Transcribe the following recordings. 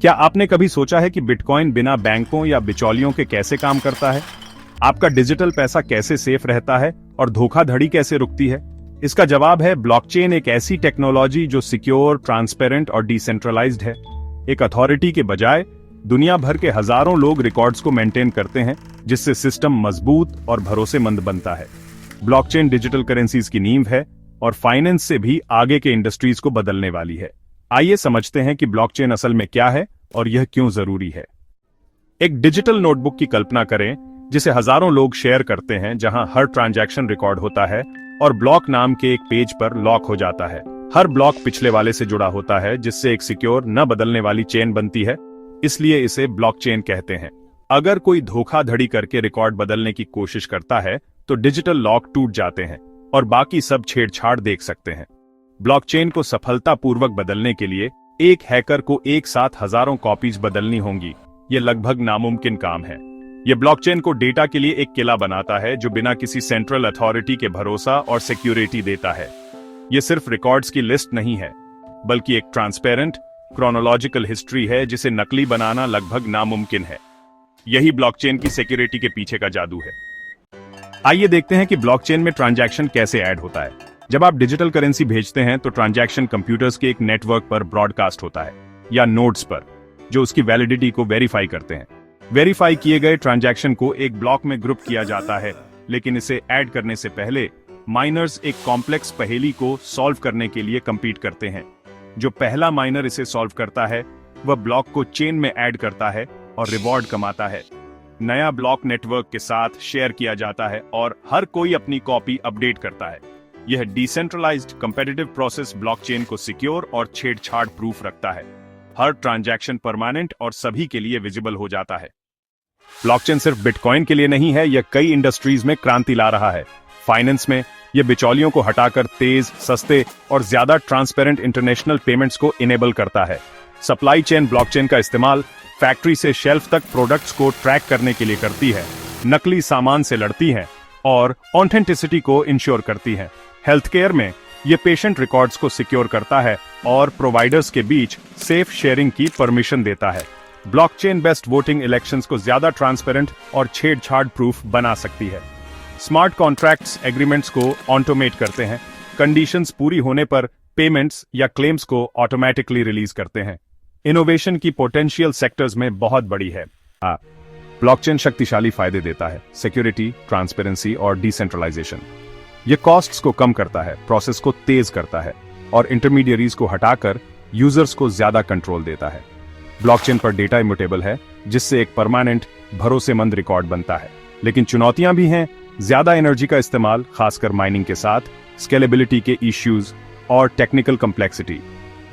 क्या आपने कभी सोचा है कि बिटकॉइन बिना बैंकों या बिचौलियों के कैसे काम करता है? आपका डिजिटल पैसा कैसे सेफ रहता है और धोखाधड़ी कैसे रुकती है? इसका जवाब है ब्लॉकचेन, एक ऐसी टेक्नोलॉजी जो सिक्योर, ट्रांसपेरेंट और डिसेंट्रलाइज्ड है। एक अथॉरिटी के बजाय दुनिया भर के हजारों लोग रिकॉर्ड्स को मेंटेन करते हैं, जिससे सिस्टम मजबूत और भरोसेमंद बनता है। ब्लॉकचेन डिजिटल करेंसीज की नींव है और फाइनेंस से भी आगे के इंडस्ट्रीज को बदलने वाली है। आइए समझते हैं कि ब्लॉकचेन असल में क्या है और यह क्यों जरूरी है। एक डिजिटल नोटबुक की कल्पना करें जिसे हजारों लोग शेयर करते हैं, जहां हर ट्रांजैक्शन रिकॉर्ड होता है और ब्लॉक नाम के एक पेज पर लॉक हो जाता है। हर ब्लॉक पिछले वाले से जुड़ा होता है, जिससे एक सिक्योर, न बदलने वाली चेन बनती है। इसलिए इसे ब्लॉकचेन कहते हैं। अगर कोई धोखाधड़ी करके रिकॉर्ड बदलने की कोशिश करता है तो डिजिटल लॉक टूट जाते हैं और बाकी सब छेड़छाड़ देख सकते हैं। ब्लॉकचेन को सफलतापूर्वक बदलने के लिए एक हैकर को एक साथ हजारों कॉपीज बदलनी होंगी। यह लगभग नामुमकिन काम है। यह ब्लॉकचेन को डेटा के लिए एक किला बनाता है जो बिना किसी सेंट्रल अथॉरिटी के भरोसा और सिक्योरिटी देता है। यह सिर्फ रिकॉर्ड्स की लिस्ट नहीं है, बल्कि एक ट्रांसपेरेंट, क्रोनोलॉजिकल हिस्ट्री है जिसे नकली बनाना लगभग नामुमकिन है। यही ब्लॉकचेन की सिक्योरिटी के पीछे का जादू है। आइए देखते हैं कि ब्लॉकचेन में ट्रांजैक्शन कैसे ऐड होता है। जब आप डिजिटल करेंसी भेजते हैं तो ट्रांजैक्शन कंप्यूटर्स के एक नेटवर्क पर ब्रॉडकास्ट होता है, या नोड्स पर, जो उसकी वैलिडिटी को वेरीफाई करते हैं। वेरीफाई किए गए ट्रांजैक्शन को एक ब्लॉक में ग्रुप किया जाता है, लेकिन इसे ऐड करने से पहले माइनर्स एक कॉम्प्लेक्स पहेली को सॉल्व करने के लिए कंपीट करते हैं। जो पहला माइनर इसे सॉल्व करता है वह ब्लॉक को चेन में ऐड करता है और रिवॉर्ड कमाता है। नया ब्लॉक नेटवर्क के साथ शेयर किया जाता है और हर कोई अपनी कॉपी अपडेट करता है। यह डिसेंट्रलाइज्ड कॉम्पिटिटिव प्रोसेस ब्लॉकचेन को सिक्योर और छेड़छाड़ प्रूफ रखता है। हर ट्रांजैक्शन परमानेंट और सभी के लिए विजिबल हो जाता है। ब्लॉकचेन सिर्फ बिटकॉइन के लिए नहीं है, यह कई इंडस्ट्रीज में क्रांति ला रहा है। फाइनेंस में यह बिचौलियों को हटाकर तेज, सस्ते और ज्यादा ट्रांसपेरेंट इंटरनेशनल पेमेंट्स को इनेबल करता है। सप्लाई चेन ब्लॉकचेन का इस्तेमाल फैक्ट्री से शेल्फ तक प्रोडक्ट्स को ट्रैक करने के लिए करती है, नकली सामान से लड़ती है और ऑथेंटिसिटी को इंश्योर करती है। हेल्थ केयर में यह पेशेंट रिकॉर्ड्स को सिक्योर करता है और प्रोवाइडर्स के बीच सेफ शेयरिंग की परमिशन देता है। ब्लॉकचेन बेस्ड वोटिंग इलेक्शंस को ज्यादा ट्रांसपेरेंट और छेड़छाड़ प्रूफ बना सकती है। स्मार्ट कॉन्ट्रैक्ट्स एग्रीमेंट्स को ऑटोमेट करते हैं। कंडीशंस पूरी होने पर पेमेंट्स या क्लेम्स को ऑटोमेटिकली रिलीज करते हैं। इनोवेशन की पोटेंशियल सेक्टर्स में बहुत बड़ी है। ब्लॉकचेन शक्तिशाली फायदे देता है: सिक्योरिटी, ट्रांसपेरेंसी और डिसेंट्रलाइजेशन। यह कॉस्ट्स को कम करता है, प्रोसेस को तेज करता है और इंटरमीडियरीज को हटाकर यूजर्स को ज्यादा कंट्रोल देता है। ब्लॉकचेन पर डेटा इम्यूटेबल है, जिससे एक परमानेंट, भरोसेमंद रिकॉर्ड बनता है। लेकिन चुनौतियां भी हैं। ज्यादा एनर्जी का इस्तेमाल, खासकर माइनिंग के साथ, स्केलेबिलिटी के इश्यूज और टेक्निकल कॉम्प्लेक्सिटी।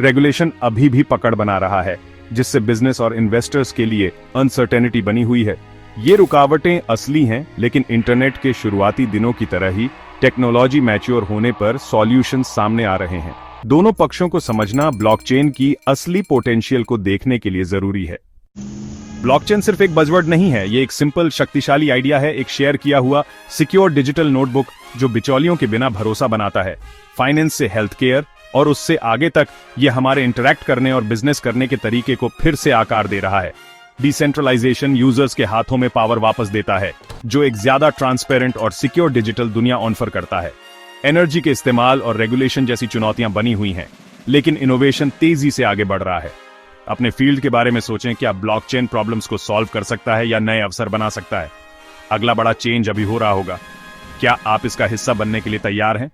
रेगुलेशन अभी भी पकड़ बना रहा है, जिससे बिजनेस और इन्वेस्टर्स के लिए अनसर्टेनिटी बनी हुई है। ये रुकावटें असली हैं, लेकिन इंटरनेट के शुरुआती दिनों की तरह ही टेक्नोलॉजी मैच्योर होने पर सॉल्यूशन सामने आ रहे हैं। दोनों पक्षों को समझना ब्लॉकचेन की असली पोटेंशियल को देखने के लिए जरूरी है। ब्लॉकचेन सिर्फ एक बज़वर्ड नहीं है, ये एक सिंपल, शक्तिशाली आइडिया है। एक शेयर किया हुआ सिक्योर डिजिटल नोटबुक जो बिचौलियों के बिना भरोसा बनाता है। फाइनेंस से हेल्थ केयर और उससे आगे तक, ये हमारे इंटरैक्ट करने और बिजनेस करने के तरीके को फिर से आकार दे रहा है। डिसेंट्रलाइजेशन यूजर्स के हाथों में पावर वापस देता है, जो एक ज्यादा ट्रांसपेरेंट और सिक्योर डिजिटल दुनिया ऑफर करता है। एनर्जी के इस्तेमाल और रेगुलेशन जैसी चुनौतियां बनी हुई हैं, लेकिन इनोवेशन तेजी से आगे बढ़ रहा है। अपने फील्ड के बारे में सोचें, क्या ब्लॉकचेन प्रॉब्लम्स को सॉल्व कर सकता है या नए अवसर बना सकता है? अगला बड़ा चेंज अभी हो रहा होगा। क्या आप इसका हिस्सा बनने के लिए तैयार हैं?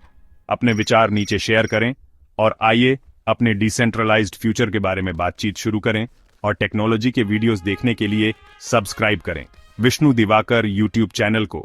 अपने विचार नीचे शेयर करें और आइए अपने डिसेंट्रलाइज्ड फ्यूचर के बारे में बातचीत शुरू करें। और टेक्नोलॉजी के वीडियोस देखने के लिए सब्सक्राइब करें विष्णु दिवाकर यूट्यूब चैनल को।